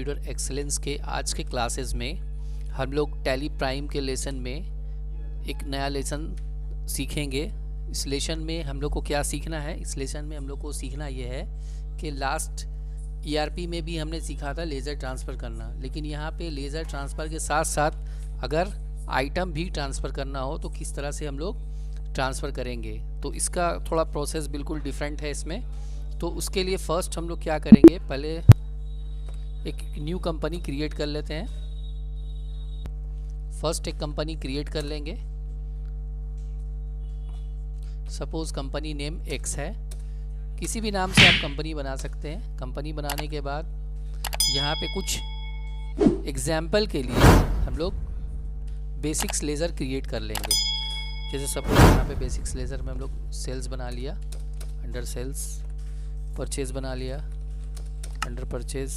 Computer excellence के आज के क्लासेस में हम लोग टैली प्राइम के लेसन में एक नया लेसन सीखेंगे। इस लेसन में हम लोग को क्या सीखना है, इस लेसन में हम लोग को सीखना ये है कि लास्ट ईआरपी में भी हमने सीखा था लेज़र ट्रांसफ़र करना, लेकिन यहाँ पे लेज़र ट्रांसफ़र के साथ साथ अगर आइटम भी ट्रांसफ़र करना हो तो किस तरह से हम लोग ट्रांसफ़र करेंगे। तो इसका थोड़ा प्रोसेस बिल्कुल डिफरेंट है इसमें। तो उसके लिए फ़र्स्ट हम लोग क्या करेंगे, पहले एक न्यू कंपनी क्रिएट कर लेते हैं। फर्स्ट एक कंपनी क्रिएट कर लेंगे। सपोज़ कंपनी नेम एक्स है, किसी भी नाम से आप कंपनी बना सकते हैं। कंपनी बनाने के बाद यहाँ पे कुछ एग्जाम्पल के लिए हम लोग बेसिक्स लेज़र क्रिएट कर लेंगे। जैसे सपोज यहाँ पे बेसिक्स लेज़र में हम लोग सेल्स बना लिया, अंडर सेल्स परचेज बना लिया, अंडर परचेज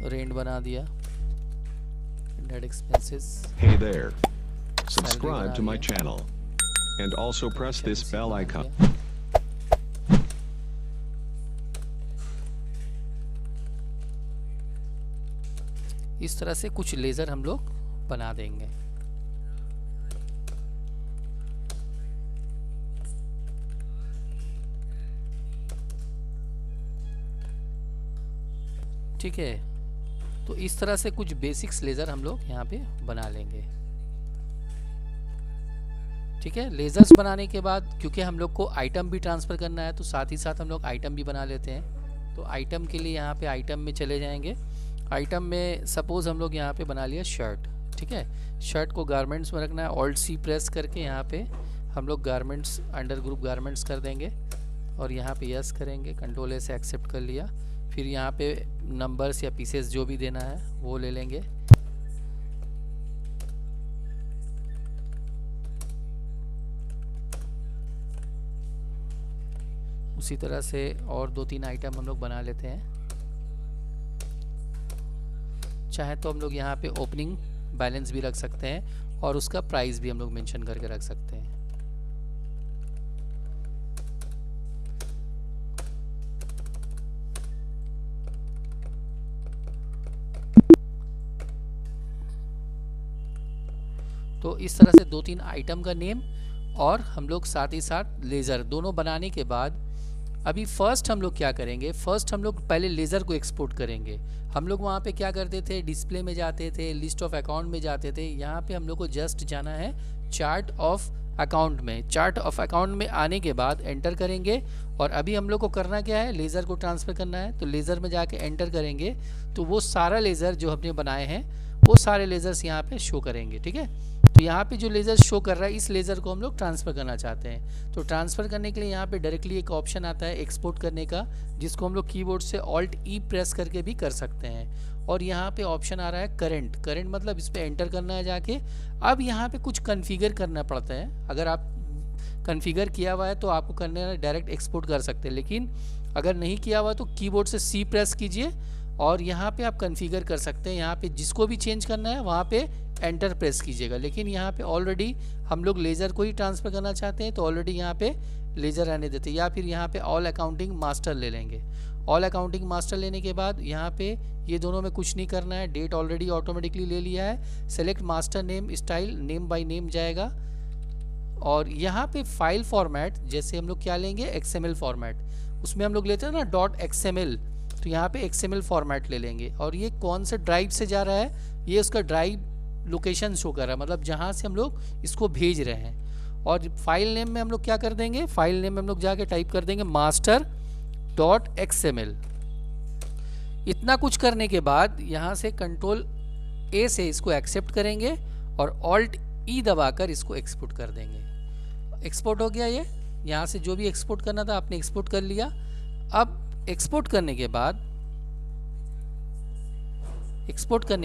रेंट बना दिया, net expenses. Hey there. Subscribe to my channel and also press this bell icon. इस तरह से कुछ लेज़र हम लोग बना देंगे। ठीक है, तो इस तरह से कुछ बेसिक्स लेज़र हम लोग यहाँ पे बना लेंगे। ठीक है, लेज़र्स बनाने के बाद क्योंकि हम लोग को आइटम भी ट्रांसफ़र करना है तो साथ ही साथ हम लोग आइटम भी बना लेते हैं। तो आइटम के लिए यहाँ पे आइटम में चले जाएंगे। आइटम में सपोज़ हम लोग यहाँ पे बना लिया शर्ट। ठीक है, शर्ट को गारमेंट्स में रखना है, ऑल्ट सी प्रेस करके यहाँ पे हम लोग गारमेंट्स अंडर ग्रुप गारमेंट्स कर देंगे और यहाँ पे यस करेंगे, कंट्रोल ए से एक्सेप्ट कर लिया। फिर यहाँ पे नंबर्स या पीसेस जो भी देना है वो ले लेंगे। उसी तरह से और 2-3 आइटम हम लोग बना लेते हैं। चाहे तो हम लोग यहाँ पे ओपनिंग बैलेंस भी रख सकते हैं और उसका प्राइस भी हम लोग मेंशन करके रख सकते हैं। तो इस तरह से 2-3 आइटम का नेम और हम लोग साथ ही साथ लेज़र दोनों बनाने के बाद अभी फर्स्ट हम लोग क्या करेंगे, फर्स्ट हम लोग पहले लेज़र को एक्सपोर्ट करेंगे। हम लोग वहाँ पे क्या करते थे, डिस्प्ले में जाते थे, लिस्ट ऑफ अकाउंट में जाते थे। यहाँ पे हम लोग को जस्ट जाना है चार्ट ऑफ अकाउंट में। चार्ट ऑफ अकाउंट में आने के बाद एंटर करेंगे और अभी हम लोग को करना क्या है, लेज़र को ट्रांसफ़र करना है। तो लेज़र में जाके एंटर करेंगे तो वो सारा लेज़र जो हमने बनाए हैं वो सारे लेज़र्स यहाँ पे शो करेंगे। ठीक है, तो यहाँ पे जो लेज़र शो कर रहा है इस लेज़र को हम लोग ट्रांसफ़र करना चाहते हैं। तो ट्रांसफ़र करने के लिए यहाँ पे डायरेक्टली एक ऑप्शन आता है एक्सपोर्ट करने का, जिसको हम लोग कीबोर्ड से ऑल्ट ई प्रेस करके भी कर सकते हैं। और यहाँ पे ऑप्शन आ रहा है करंट। करंट मतलब इस पर एंटर करना है जाके। अब यहाँ पे कुछ कन्फिगर करना पड़ता है। अगर आप कन्फिगर किया हुआ है तो आपको करने में डायरेक्ट एक्सपोर्ट कर सकते हैं, लेकिन अगर नहीं किया हुआ तो कीबोर्ड से सी प्रेस कीजिए और यहाँ पे आप कन्फिगर कर सकते हैं। यहाँ पे जिसको भी चेंज करना है वहाँ पे एंटर प्रेस कीजिएगा। लेकिन यहाँ पे ऑलरेडी हम लोग लेज़र को ही ट्रांसफ़र करना चाहते हैं तो ऑलरेडी यहाँ पे लेज़र रहने देते हैं, या फिर यहाँ पे ऑल अकाउंटिंग मास्टर ले लेंगे। ऑल अकाउंटिंग मास्टर लेने के बाद यहाँ पे ये दोनों में कुछ नहीं करना है, डेट ऑलरेडी ऑटोमेटिकली ले लिया है। Select master name style, name by name जाएगा। और यहाँ पे फाइल फॉर्मेट जैसे हम लोग क्या लेंगे, एक्सएमएल फॉर्मेट, उसमें हम लोग लेते हैं ना .xml, तो यहाँ पे XML फॉर्मेट ले लेंगे। और ये कौन से ड्राइव से जा रहा है, ये उसका ड्राइव लोकेशन शो कर रहा है, मतलब जहाँ से हम लोग इसको भेज रहे हैं। और फाइल नेम में हम लोग क्या कर देंगे, फाइल नेम में हम लोग जाके टाइप कर देंगे master.xml। इतना कुछ करने के बाद यहाँ से कंट्रोल ए से इसको एक्सेप्ट करेंगे और ऑल्ट ई दबाकर इसको एक्सपोर्ट कर देंगे। एक्सपोर्ट हो गया ये, यहाँ से जो भी एक्सपोर्ट करना था आपने एक्सपोर्ट कर लिया। अब एक्सपोर्ट करने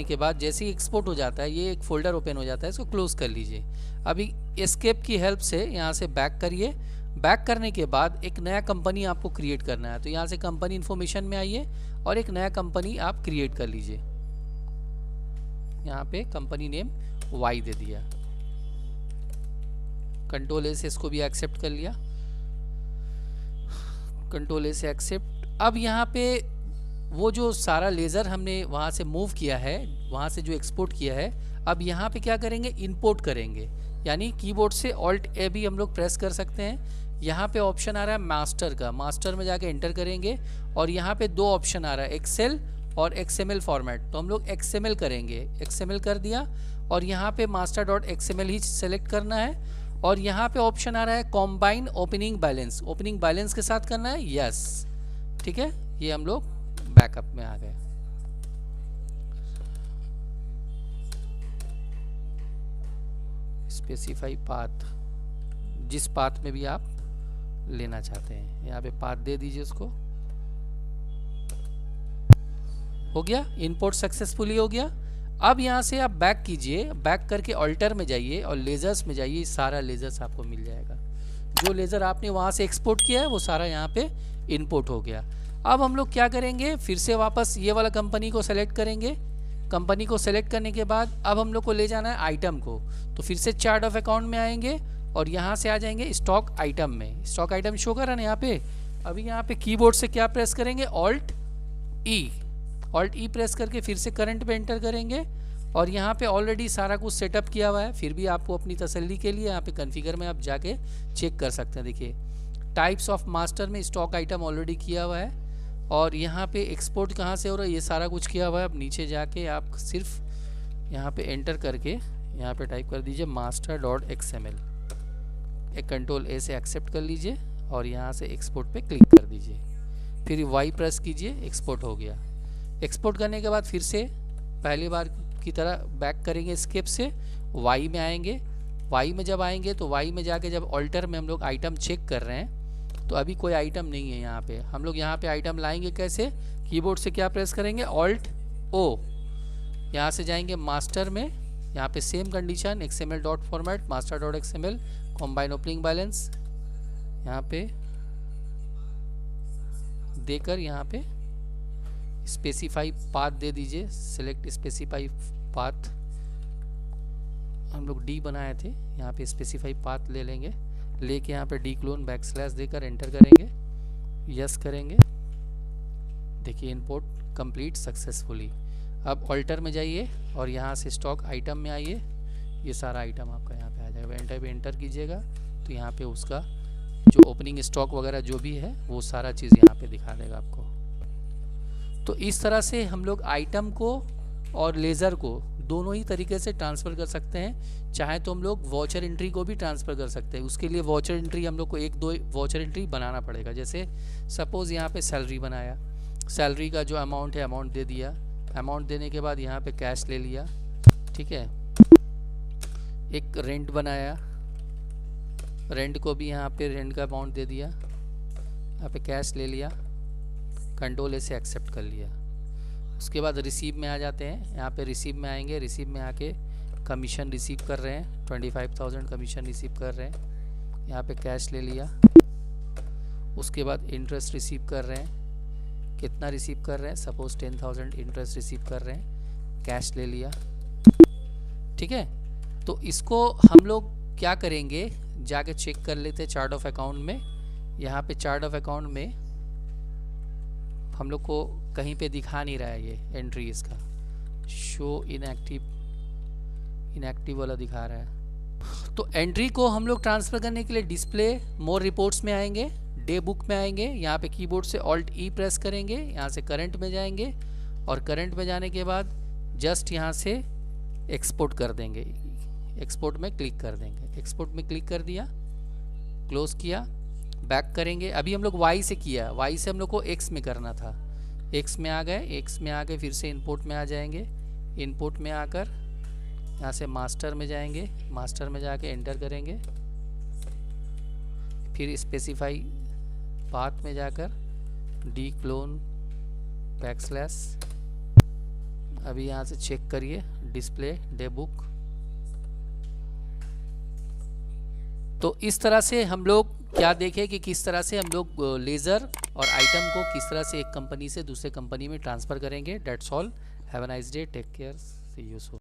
के बाद जैसे ही एक्सपोर्ट हो जाता है ये एक फोल्डर ओपन हो जाता है, इसको क्लोज कर लीजिए। अभी एस्केप की हेल्प से यहाँ से बैक करिए। बैक करने के बाद एक नया कंपनी आपको क्रिएट करना है, तो यहाँ से कंपनी इन्फॉर्मेशन में आइए और एक नया कंपनी आप क्रिएट कर लीजिए। यहाँ पे कंपनी नेम वाई दे दिया, कंट्रोल ए से इसको भी एक्सेप्ट कर लिया, कंट्रोल ए से एक्सेप्ट। अब यहाँ पे वो जो सारा लेज़र हमने वहाँ से मूव किया है, वहाँ से जो एक्सपोर्ट किया है, अब यहाँ पे क्या करेंगे, इंपोर्ट करेंगे। यानी कीबोर्ड से ऑल्ट ए भी हम लोग प्रेस कर सकते हैं। यहाँ पे ऑप्शन आ रहा है मास्टर का, मास्टर में जाके एंटर करेंगे और यहाँ पे दो ऑप्शन आ रहा है, एक्सेल और XML फॉर्मेट। तो हम लोग XML करेंगे, XML कर दिया और यहाँ पे master.xml ही सेलेक्ट करना है। और यहाँ पे ऑप्शन आ रहा है combine opening balance, opening balance के साथ करना है, यस। ठीक है, ये हम लोग बैकअप में आ गए। स्पेसिफाई पाथ, जिस पाथ में भी आप लेना चाहते हैं, यहाँ पे पाथ दे दीजिए उसको। हो गया, इंपोर्ट सक्सेसफुली हो गया। अब यहाँ से आप बैक कीजिए, बैक करके ऑल्टर में जाइए और लेजर्स में जाइए, सारा लेजर्स आपको मिल जाएगा। जो लेज़र आपने वहाँ से एक्सपोर्ट किया है वो सारा यहाँ पे इंपोर्ट हो गया। अब हम लोग क्या करेंगे, फिर से वापस ये वाला कंपनी को सेलेक्ट करेंगे। कंपनी को सेलेक्ट करने के बाद अब हम लोग को ले जाना है आइटम को, तो फिर से चार्ट ऑफ अकाउंट में आएंगे और यहाँ से आ जाएंगे स्टॉक आइटम में। स्टॉक आइटम शो कर रहा है ना यहाँ पे। अभी यहाँ पे कीबोर्ड से क्या प्रेस करेंगे, ऑल्ट ई प्रेस करके फिर से करंट पे एंटर करेंगे और यहाँ पे ऑलरेडी सारा कुछ सेटअप किया हुआ है। फिर भी आपको अपनी तसल्ली के लिए यहाँ पे कॉन्फ़िगर में आप जाके चेक कर सकते हैं। देखिए टाइप्स ऑफ मास्टर में स्टॉक आइटम ऑलरेडी किया हुआ है और यहाँ पे एक्सपोर्ट कहाँ से हो रहा है, ये सारा कुछ किया हुआ है। अब नीचे जाके आप सिर्फ यहाँ पे एंटर करके यहाँ पे टाइप कर दीजिए master.xml, एक कंट्रोल ए से एक्सेप्ट कर लीजिए और यहाँ से एक्सपोर्ट पे क्लिक कर दीजिए, फिर वाई प्रेस कीजिए, एक्सपोर्ट हो गया। एक्सपोर्ट करने के बाद फिर से पहली बार की तरह बैक करेंगे, स्केप से वाई में आएंगे। वाई में जब आएंगे तो वाई में जाके जब ऑल्टर में हम लोग आइटम चेक कर रहे हैं तो अभी कोई आइटम नहीं है यहाँ पे। हम लोग यहाँ पे आइटम लाएंगे कैसे, कीबोर्ड से क्या प्रेस करेंगे, ऑल्ट ओ, यहाँ से जाएंगे मास्टर में, यहाँ पे same condition XML dot format master.xml combine opening balance यहाँ पे देकर यहाँ पे स्पेसिफाई पाथ दे दीजिए, सिलेक्ट स्पेसिफाई पाथ। हम लोग डी बनाए थे, यहाँ पे स्पेसिफाई पाथ ले लेंगे, लेके यहाँ पे डी क्लोन बैकस्लैश देकर एंटर करेंगे, यस करेंगे। देखिए इंपोर्ट कंप्लीट सक्सेसफुली। अब ऑल्टर में जाइए और यहाँ से स्टॉक आइटम में आइए, ये सारा आइटम आपका यहाँ पे आ जाएगा। एंटर पे एंटर कीजिएगा तो यहाँ पे उसका जो ओपनिंग स्टॉक वगैरह जो भी है वो सारा चीज़ यहाँ पे दिखा देगा आपको। तो इस तरह से हम लोग आइटम को और लेज़र को दोनों ही तरीके से ट्रांसफ़र कर सकते हैं। चाहे तो हम लोग वॉचर एंट्री को भी ट्रांसफ़र कर सकते हैं। उसके लिए वॉचर एंट्री हम लोग को एक दो वॉचर एंट्री बनाना पड़ेगा। जैसे सपोज़ यहाँ पे सैलरी बनाया, सैलरी का जो अमाउंट है अमाउंट दे दिया, अमाउंट देने के बाद यहाँ पे कैश ले लिया, ठीक है। एक रेंट बनाया, रेंट को भी यहाँ पे रेंट का अमाउंट दे दिया, यहाँ पे कैश ले लिया, कंट्रोल ए से एक्सेप्ट कर लिया। उसके बाद रिसीव में आ जाते हैं, यहाँ पे रिसीव में आएंगे, रिसीव में आके कमीशन रिसीव कर रहे हैं, 25,000 कमीशन रिसीव कर रहे हैं, यहाँ पे कैश ले लिया। उसके बाद इंटरेस्ट रिसीव कर रहे हैं, कितना रिसीव कर रहे हैं, सपोज 10,000 इंटरेस्ट रिसीव कर रहे हैं, कैश ले लिया, ठीक है। तो इसको हम लोग क्या करेंगे, जाके चेक कर लेते हैं चार्ट ऑफ अकाउंट में। यहाँ पे चार्ट ऑफ अकाउंट में हम लोग को कहीं पे दिखा नहीं रहा है ये एंट्री, इसका शो इनएक्टिव वाला दिखा रहा है। तो एंट्री को हम लोग ट्रांसफ़र करने के लिए डिस्प्ले मोर रिपोर्ट्स में आएंगे, डे बुक में आएंगे, यहाँ पे कीबोर्ड से ऑल्ट ई प्रेस करेंगे, यहाँ से करंट में जाएंगे और करंट में जाने के बाद जस्ट यहाँ से एक्सपोर्ट कर देंगे, एक्सपोर्ट में क्लिक कर देंगे। एक्सपोर्ट में क्लिक कर दिया, क्लोज किया, बैक करेंगे। अभी हम लोग वाई से किया, वाई से हम लोग को एक्स में करना था, एक्स में आ गए, एक्स में आके फिर से इंपोर्ट में आ जाएंगे, इंपोर्ट में आकर यहाँ से मास्टर में जाएंगे, मास्टर में जाके एंटर करेंगे, फिर स्पेसिफाई पाथ में जाकर डी क्लोन बैकस्लैश, अभी यहाँ से चेक करिए डिस्प्ले डे बुक। तो इस तरह से हम लोग क्या देखें कि किस तरह से हम लोग लेज़र और आइटम को किस तरह से एक कंपनी से दूसरे कंपनी में ट्रांसफ़र करेंगे। That's all, have a nice day, take care, see you soon.